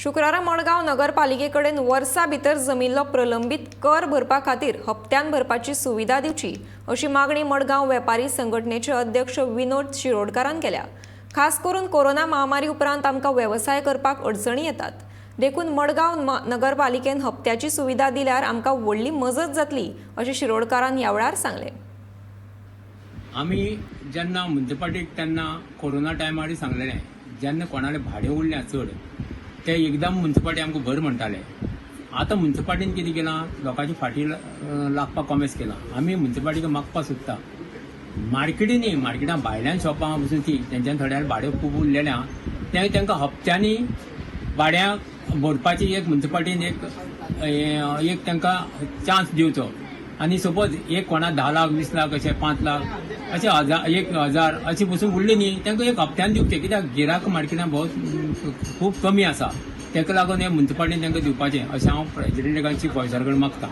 शुक्रारा मडगांव नगरपालिकेकडेन वर्सा भितर जमिल्लो प्रलंबीत कर भरपा खातीर हप्त्यान भरपाची सुविधा दिवची अशी मागणी मडगांव वेपारी संघटनेचे अध्यक्ष विनोद शिरोडकारान केल्या। खास करून कोरोना महामारी उपरांत आमकां व्यवसाय करपाक अडचणी येतात, देखून मडगांव नगरपालिकेन हप्त्याची सुविधा दिल्यार आमकां व्हडली मजत जातली अशें शिरोडकारान ह्या वेळार सांगले। आम्ही जेन्ना म्युनिसिपालिटीक तेन्ना कोरोना टायमार सांगलेलें, जेन्ना कोणालें भाडें उरलें चड ते एकदम म्युनिसिपालिटी आमकां भर म्हणटाले। आतां म्युनिसिपालिटीन कितें केलां, लोकांची फाटी लागपाक कॉमेस केलां। आमी म्युनिसिपालिटीक मागपाक सोदता, मार्केटीन न्ही, मार्केटां भायल्यान शॉपां बसून ती तेंच्यान थोड्या भाडें खूब उरलेल्या ते तांकां हप्त्यांनी भाड्याक भरपाची एक म्युनिसिपालिटीन एक तांकां चान्स दिवचो। आनी सपोज एक कोणा 10 लाख 20 लाख अशें 5 लाख अशें 1000 अशी बसून उरली न्ही, तांकां एक हप्त्यान दिवचें, कित्याक गिरायक मार्केटान खूब कमी आसा। ताका लागून हे म्युनिसिपालिटीन तांकां दिवपाचें अशें हांव प्रेसिडेंटाची गोंयसर कडेन मागतां।